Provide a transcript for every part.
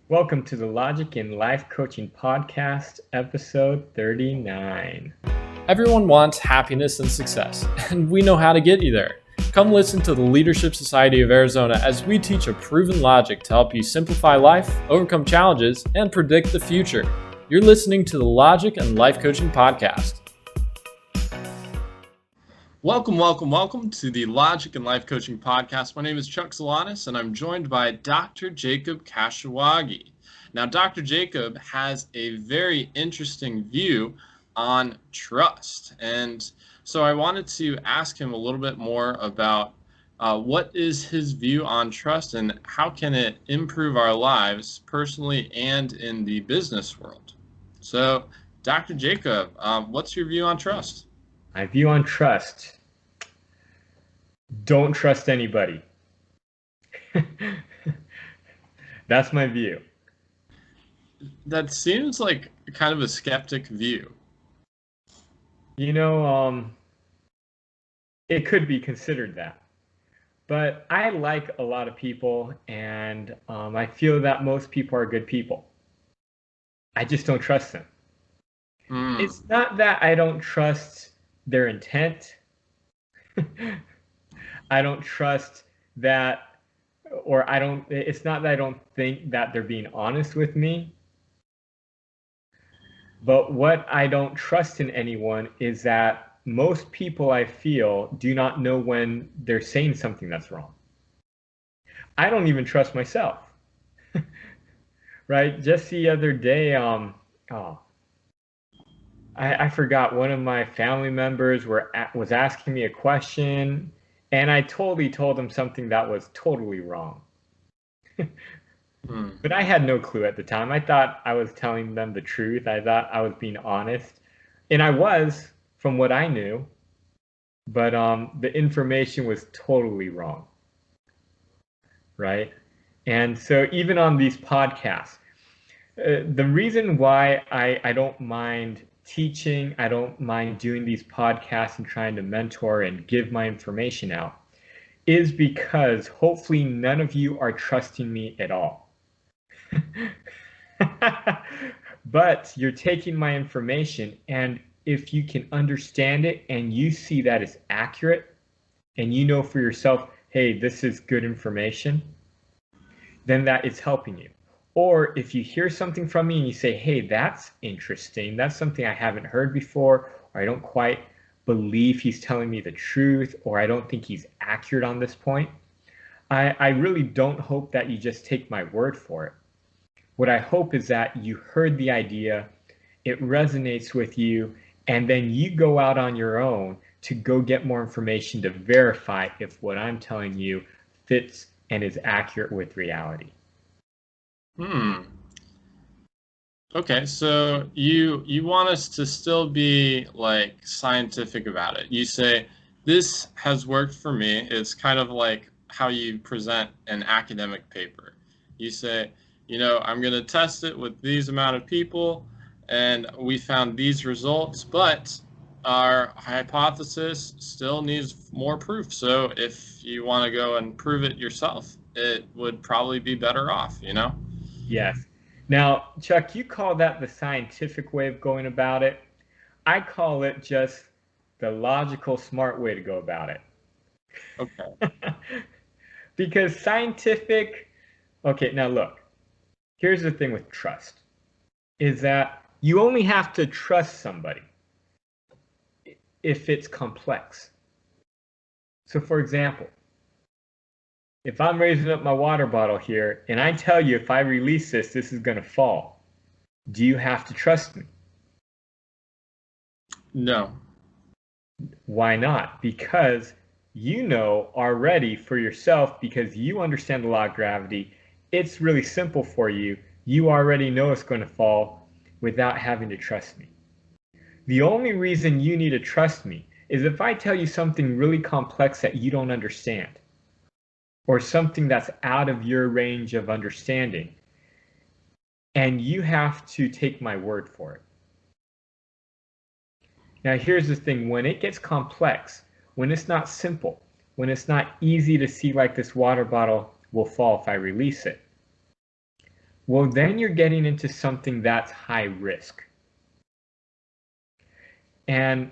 Welcome to the Logic in Life Coaching Podcast, episode 39. Everyone wants happiness and success, and we know how to get you there. Come listen to the Leadership Society of Arizona as we teach a proven logic to help you simplify life, overcome challenges, and predict the future. You're listening to the Logic and Life Coaching Podcast. Welcome to the Logic and Life Coaching Podcast. My name is Chuck Zalanis, and I'm joined by Dr. Jacob Kashiwagi. Now, Dr. Jacob has a very interesting view on trust, and so I wanted to ask him a little bit more about what is his view on trust and how can it improve our lives personally and in the business world. So, Dr. Jacob, what's your view on trust? My view on trust: don't trust anybody. That's my view. That seems like kind of a skeptic view. It could be considered that. But I like a lot of people, and I feel that most people are good people. I just don't trust them. It's not that I don't trust their intent. I don't trust that, it's not that I don't think that they're being honest with me. But what I don't trust in anyone is that most people, I feel, do not know when they're saying something that's wrong. I don't even trust myself. Right? Just the other day, I forgot, one of my family members was asking me a question, and I totally told them something that was totally wrong. But I had no clue at the time. I thought I was telling them the truth. I thought I was being honest. And I was, from what I knew. But the information was totally wrong. Right? And so even on these podcasts, the reason why I don't mind teaching, I don't mind doing these podcasts and trying to mentor and give my information out, is because hopefully none of you are trusting me at all. But you're taking my information, and if you can understand it and you see that it's accurate and you know for yourself, hey, this is good information, then that is helping you. Or if you hear something from me and you say, hey, that's interesting, that's something I haven't heard before, or I don't quite believe he's telling me the truth, or I don't think he's accurate on this point, I really don't hope that you just take my word for it. What I hope is that you heard the idea, it resonates with you, and then you go out on your own to go get more information to verify if what I'm telling you fits and is accurate with reality. Okay, so you want us to still be like scientific about it. You say, this has worked for me. It's kind of like how you present an academic paper. You say, I'm going to test it with these amount of people, and we found these results, but our hypothesis still needs more proof. So if you want to go and prove it yourself, it would probably be better off, Yes. Now, Chuck, you call that the scientific way of going about it. I call it just the logical, smart way to go about it. Okay. Because scientific, okay, now look, here's the thing with trust, is that you only have to trust somebody if it's complex. So for example, if I'm raising up my water bottle here and I tell you if I release this, this is going to fall, do you have to trust me? No. Why not? Because you know already for yourself, because you understand the law of gravity, it's really simple for you. You already know it's going to fall without having to trust me. The only reason you need to trust me is if I tell you something really complex that you don't understand, or something that's out of your range of understanding, and you have to take my word for it. Now, here's the thing. When it gets complex, when it's not simple, when it's not easy to see, like this water bottle will fall if I release it, well, then you're getting into something that's high risk. And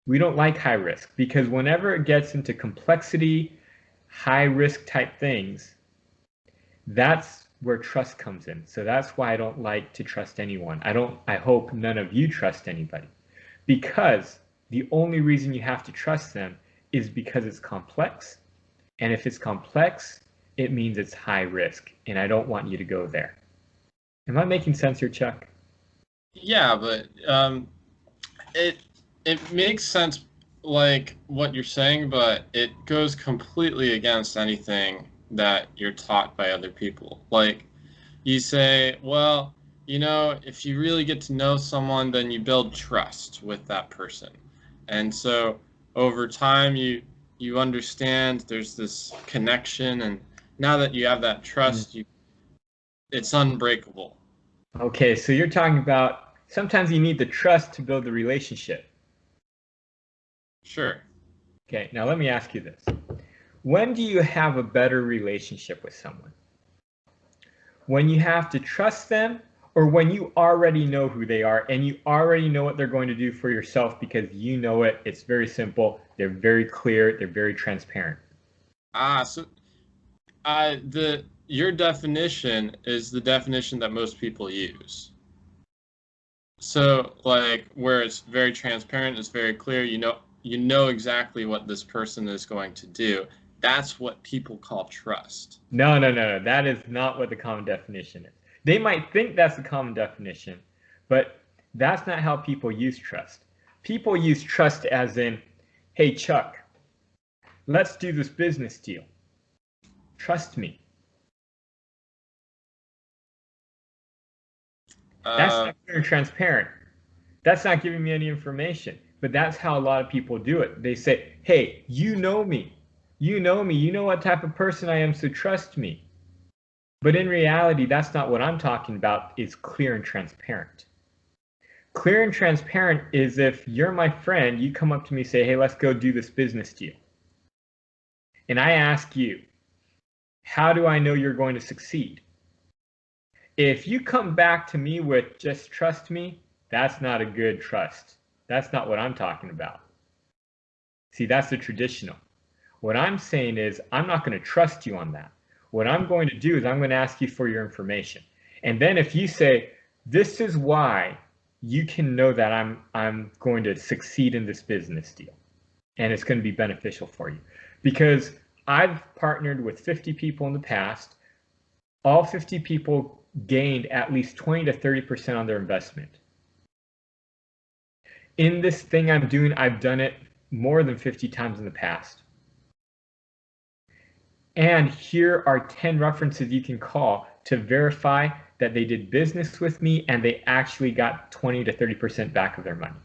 we don't like high risk because whenever it gets into complexity, high risk type things, that's where trust comes in. So that's why I don't like to trust anyone. I hope none of you trust anybody, because the only reason you have to trust them is because it's complex. And if it's complex, it means it's high risk. And I don't want you to go there. Am I making sense here, Chuck? Yeah, but it makes sense, like what you're saying, but it goes completely against anything that you're taught by other people. Like you say, well, if you really get to know someone, then you build trust with that person. And so over time you understand there's this connection, and now that you have that trust, it's unbreakable. Okay, so you're talking about sometimes you need the trust to build the relationship. Sure. Okay, now let me ask you this. When do you have a better relationship with someone? When you have to trust them, or when you already know who they are and you already know what they're going to do for yourself because you know it, it's very simple, they're very clear, they're very transparent. So your definition is the definition that most people use. So like where it's very transparent, it's very clear, you know exactly what this person is going to do. That's what people call trust. No. That is not what the common definition is. They might think that's the common definition, but that's not how people use trust. People use trust as in, hey, Chuck, let's do this business deal. Trust me. That's not clear and transparent. That's not giving me any information. But that's how a lot of people do it. They say, hey, you know me. You know me. You know what type of person I am, so trust me. But in reality, that's not what I'm talking about, is clear and transparent. Clear and transparent is if you're my friend, you come up to me and say, hey, let's go do this business deal. And I ask you, how do I know you're going to succeed? If you come back to me with just trust me, that's not a good trust. That's not what I'm talking about. See, that's the traditional. What I'm saying is I'm not going to trust you on that. What I'm going to do is I'm going to ask you for your information. And then if you say, this is why you can know that I'm going to succeed in this business deal and it's going to be beneficial for you. Because I've partnered with 50 people in the past. All 50 people gained at least 20 to 30% on their investment. In this thing I'm doing, I've done it more than 50 times in the past. And here are 10 references you can call to verify that they did business with me and they actually got 20 to 30% back of their money.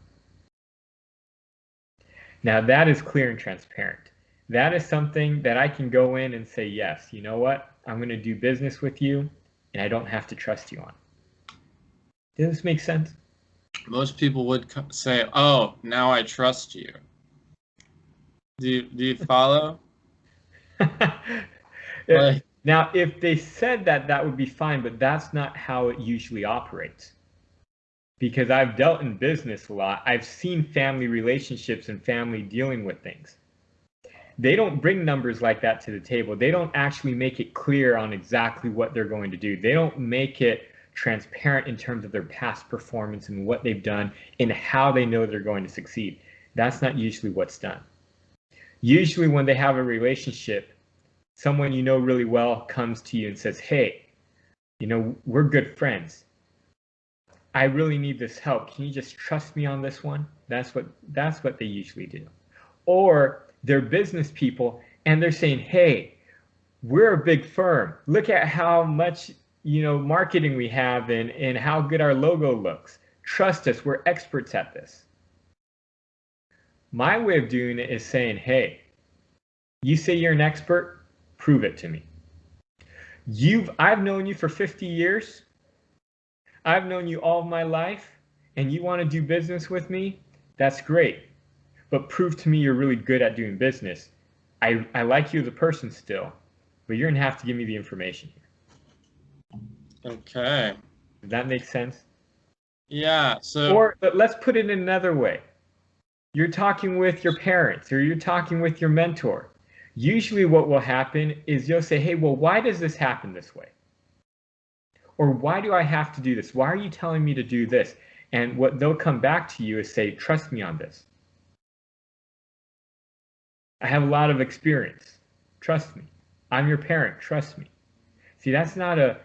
Now that is clear and transparent. That is something that I can go in and say, yes, you know what? I'm going to do business with you and I don't have to trust you on. Does this make sense? Most people would say, oh, now I trust you. Do you follow? Now, if they said that, that would be fine, but that's not how it usually operates. Because I've dealt in business a lot. I've seen family relationships and family dealing with things. They don't bring numbers like that to the table. They don't actually make it clear on exactly what they're going to do. They don't make it transparent in terms of their past performance and what they've done and how they know they're going to succeed. That's not usually what's done. Usually when they have a relationship, someone you know really well comes to you and says, hey, we're good friends. I really need this help. Can you just trust me on this one? That's what they usually do. Or they're business people and they're saying, hey, we're a big firm. Look at how much marketing we have and how good our logo looks. Trust us, we're experts at this. My way of doing it is saying, hey, you say you're an expert, prove it to me. I've known you for 50 years. I've known you all of my life, and you want to do business with me? That's great. But prove to me you're really good at doing business. I like you as a person still, but you're going to have to give me the information here. Okay. Does that make sense? Yeah. So, Or but let's put it in another way. You're talking with your parents or you're talking with your mentor. Usually what will happen is you'll say, hey, well, why does this happen this way? Or why do I have to do this? Why are you telling me to do this? And what they'll come back to you is say, trust me on this. I have a lot of experience. Trust me. I'm your parent. Trust me. See, that's not a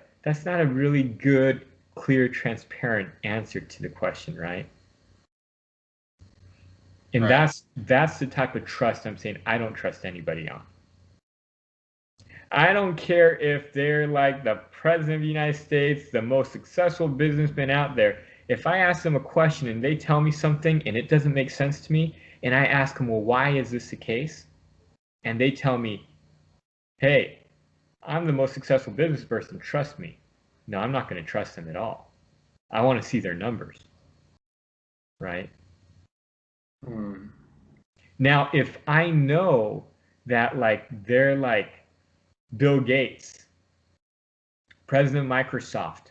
really good, clear, transparent answer to the question, right? And right. that's the type of trust I'm saying I don't trust anybody on. I don't care if they're like the president of the United States, the most successful businessman out there. If I ask them a question and they tell me something and it doesn't make sense to me, and I ask them, well, why is this the case? And they tell me, hey, I'm the most successful business person, trust me. No, I'm not going to trust them at all. I want to see their numbers, right? Hmm. Now, if I know that like they're like Bill Gates, president of Microsoft,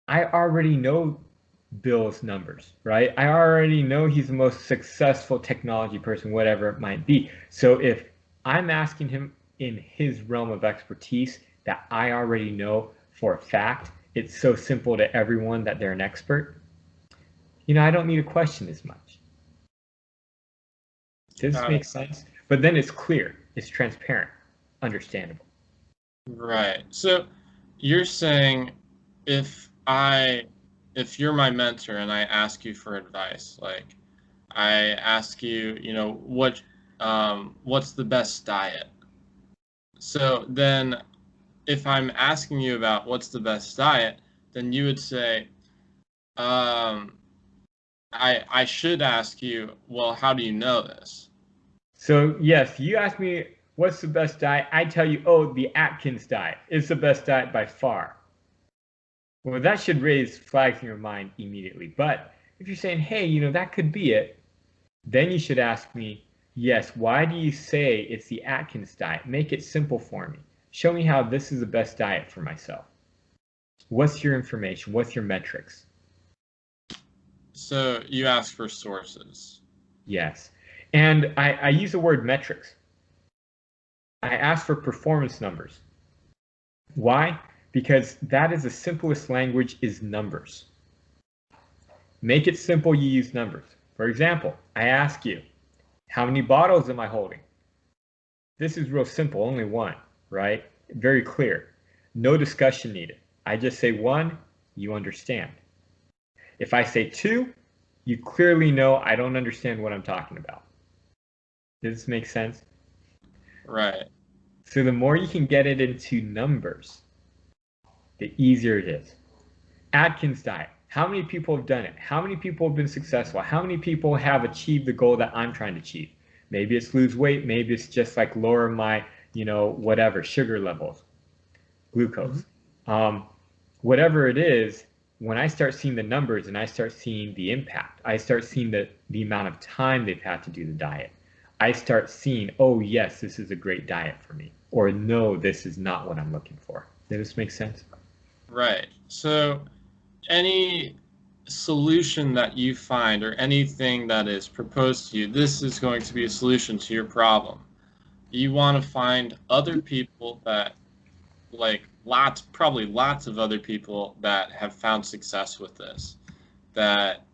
I already know Bill's numbers, right? I already know he's the most successful technology person, whatever it might be. So if I'm asking him in his realm of expertise that I already know for a fact, it's so simple to everyone that they're an expert, I don't need to question as much. Does this Got make it. sense? But then it's clear, it's transparent, understandable. Right. So you're saying if I if you're my mentor and I ask you for advice, like I ask you, what's the best diet? So then if I'm asking you about what's the best diet, then you would say, um, I should ask you, well, how do you know this? So yes, you ask me what's the best diet, I tell you, oh, the Atkins diet is the best diet by far. Well, that should raise flags in your mind immediately. But if you're saying, hey, that could be it, then you should ask me, yes, why do you say it's the Atkins diet? Make it simple for me. Show me how this is the best diet for myself. What's your information? What's your metrics? So you ask for sources. Yes. And I use the word metrics. I ask for performance numbers. Why? Because that is the simplest language is numbers. Make it simple, you use numbers. For example, I ask you, how many bottles am I holding? This is real simple, only one, right? Very clear. No discussion needed. I just say one, you understand. If I say two, you clearly know I don't understand what I'm talking about. Does this make sense? Right. So the more you can get it into numbers, the easier it is. Atkins diet. How many people have done it? How many people have been successful? How many people have achieved the goal that I'm trying to achieve? Maybe it's lose weight. Maybe it's just like lower my, whatever, sugar levels, glucose. Whatever it is, when I start seeing the numbers and I start seeing the impact, I start seeing the amount of time they've had to do the diet. I start seeing, oh, yes, this is a great diet for me. Or no, this is not what I'm looking for. Does this make sense? Right. So any solution that you find or anything that is proposed to you, this is going to be a solution to your problem. You want to find other people that probably lots of other people that have found success with this, that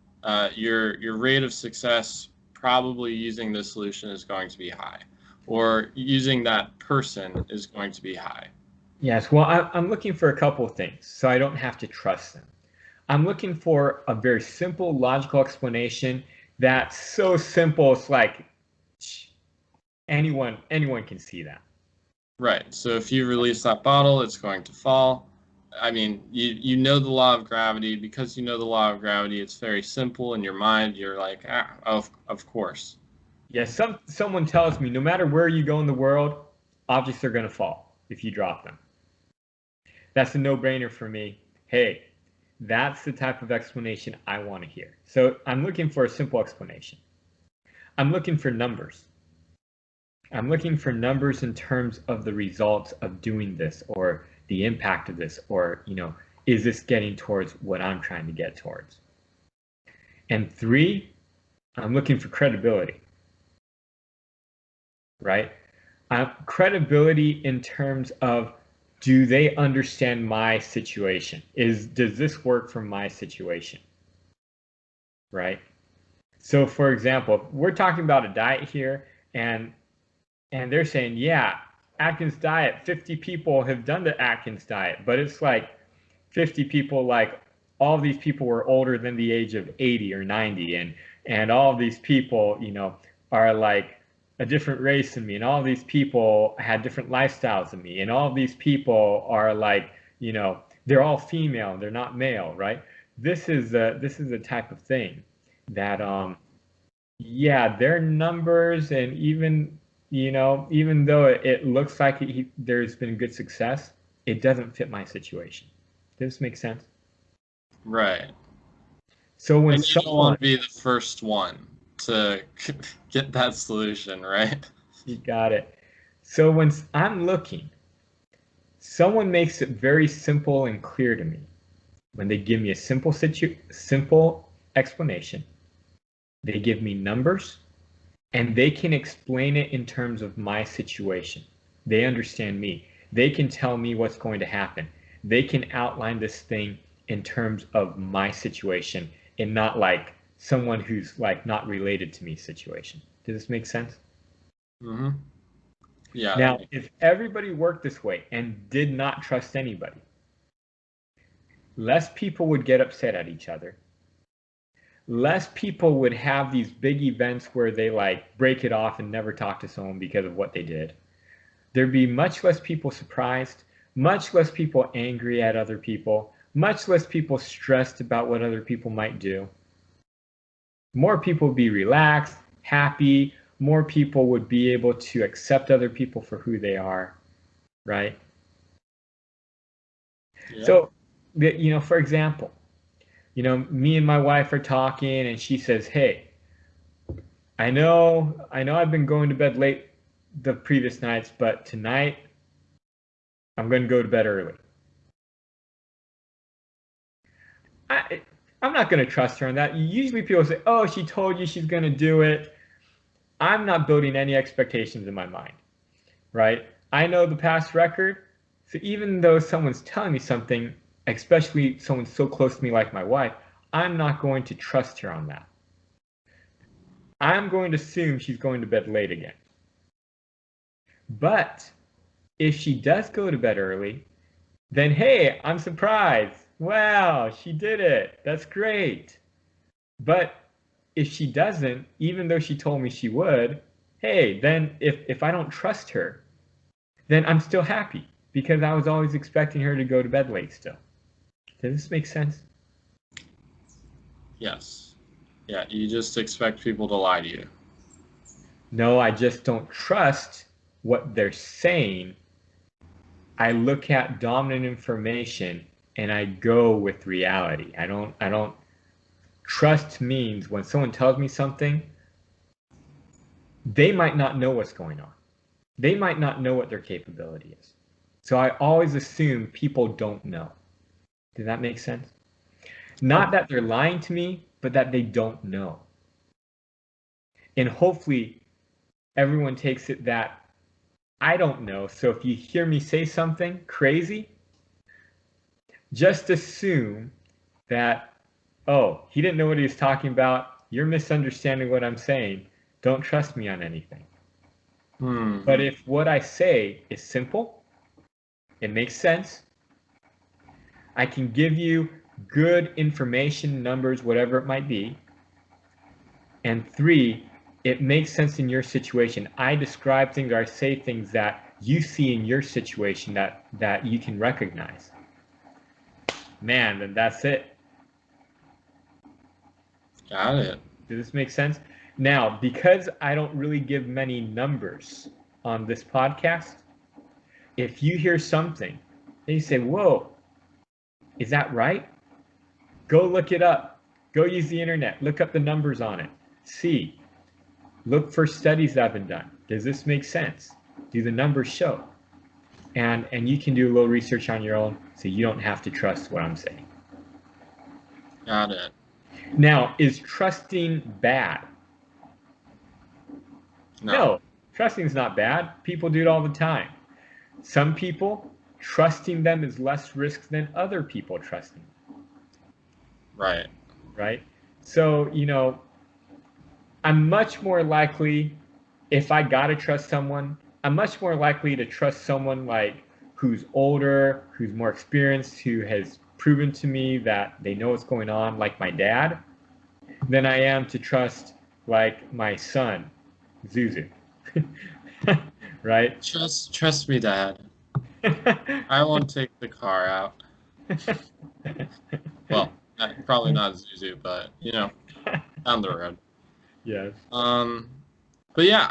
your rate of success probably using this solution is going to be high, or using that person is going to be high. Yes. Well, I'm looking for a couple of things so I don't have to trust them. I'm looking for a very simple, logical explanation that's so simple it's like anyone can see that. Right. So if you release that bottle, it's going to fall. I mean, you know the law of gravity. Because you know the law of gravity, it's very simple in your mind. You're like, of course. Yes, someone tells me no matter where you go in the world, objects are going to fall if you drop them. That's a no-brainer for me. Hey, that's the type of explanation I want to hear. So I'm looking for a simple explanation. I'm looking for numbers. I'm looking for numbers in terms of the results of doing this or the impact of this or, is this getting towards what I'm trying to get towards? And 3, I'm looking for credibility, right? Credibility in terms of, do they understand my situation? Does this work for my situation, right? So for example, we're talking about a diet here, and they're saying, yeah, Atkins diet, 50 people have done the Atkins diet, but it's like 50 people, like all these people were older than the age of 80 or 90, and all of these people, are like a different race than me, and all of these people had different lifestyles than me, and all of these people are like, they're all female, they're not male, right? This is a type of thing that yeah, their numbers, and even though it looks like there's been good success, it doesn't fit my situation. Does this make sense? Right. So when And you don't want to be the first one to get that solution, right? You got it. So when I'm looking, someone makes it very simple and clear to me. When they give me a simple explanation, they give me numbers, and they can explain it in terms of my situation. They understand me. They can tell me what's going to happen. They can outline this thing in terms of my situation, and not like someone who's like not related to me situation. Does this make sense? Mm-hmm. Yeah. Now, if everybody worked this way and did not trust anybody, less people would get upset at each other. Less people would have these big events where they like break it off and never talk to someone because of what they did. There'd be much less people surprised, much less people angry at other people, much less people stressed about what other people might do. More people would be relaxed, happy. More people would be able to accept other people for who they are, right? Yeah. So, for example, me and my wife are talking, and she says, "Hey, I know I've been going to bed late the previous nights, but tonight I'm going to go to bed early." I'm not going to trust her on that. Usually people say, "Oh, she told you she's going to do it." I'm not building any expectations in my mind, right? I know the past record, so even though someone's telling me something, especially someone so close to me like my wife, I'm not going to trust her on that. I'm going to assume she's going to bed late again. But if she does go to bed early, then hey, I'm surprised. Wow, she did it. That's great. But if she doesn't, even though she told me she would, hey, then if I don't trust her, then I'm still happy because I was always expecting her to go to bed late still. Does this make sense? Yes. Yeah, you just expect people to lie to you. No, I just don't trust what they're saying. I look at dominant information and I go with reality. I don't trust means when someone tells me something, they might not know what's going on. They might not know what their capability is. So I always assume people don't know. Does that make sense? Not that they're lying to me, but that they don't know. And hopefully everyone takes it that I don't know. So if you hear me say something crazy, just assume that, oh, he didn't know what he was talking about. You're misunderstanding what I'm saying. Don't trust me on anything. But if what I say is simple, it makes sense, I can give you good information, numbers, whatever it might be, and 3, it makes sense in your situation. I describe things, or I say things that you see in your situation that you can recognize. Man, then that's it. Got it. Does this make sense? Now, because I don't really give many numbers on this podcast, if you hear something and you say, whoa, is that right? Go look it up. Go use the internet. Look up the numbers on it. See. Look for studies that have been done. Does this make sense? Do the numbers show? and you can do a little research on your own, so you don't have to trust what I'm saying. Got it. Now, is trusting bad? No, trusting is not bad. People do it all the time. Some people, trusting them is less risk than other people trusting them. Right. Right? So, I'm much more likely, if I gotta trust someone, I'm much more likely to trust someone like who's older, who's more experienced, who has proven to me that they know what's going on, like my dad, than I am to trust like my son, Zuzu. Right? Trust me, Dad. I won't take the car out. Well, probably not Zuzu, but down the road. Yes. But yeah,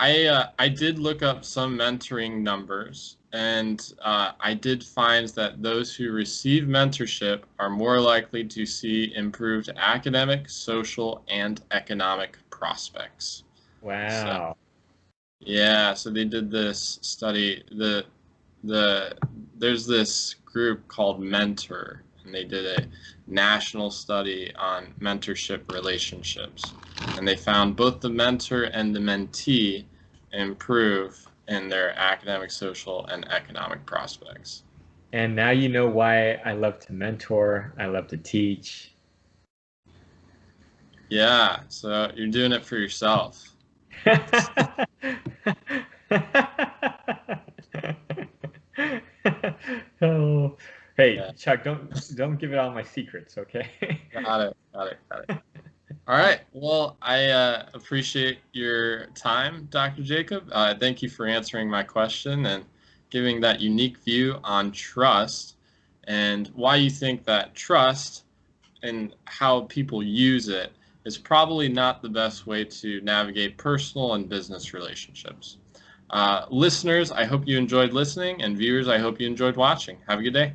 I did look up some mentoring numbers, and I did find that those who receive mentorship are more likely to see improved academic, social, and economic prospects. Wow. So they did this study. There's this group called Mentor, and they did a national study on mentorship relationships, and they found both the mentor and the mentee improve in their academic, social, and economic prospects. And now you know why I love to mentor, I love to teach. Yeah, so you're doing it for yourself. Oh, hey, Yeah. Chuck, don't give it all my secrets, okay? Got it. All right. Well, I appreciate your time, Dr. Jacob. Thank you for answering my question and giving that unique view on trust and why you think that trust and how people use it is probably not the best way to navigate personal and business relationships. Listeners, I hope you enjoyed listening, and viewers, I hope you enjoyed watching. Have a good day.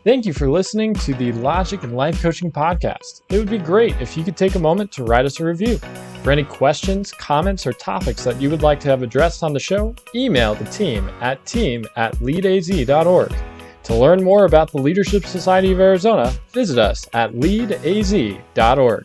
Thank you for listening to the Logic and Life Coaching Podcast. It would be great if you could take a moment to write us a review. For any questions, comments, or topics that you would like to have addressed on the show, email the team at leadaz.org. To learn more about the Leadership Society of Arizona, visit us at leadaz.org.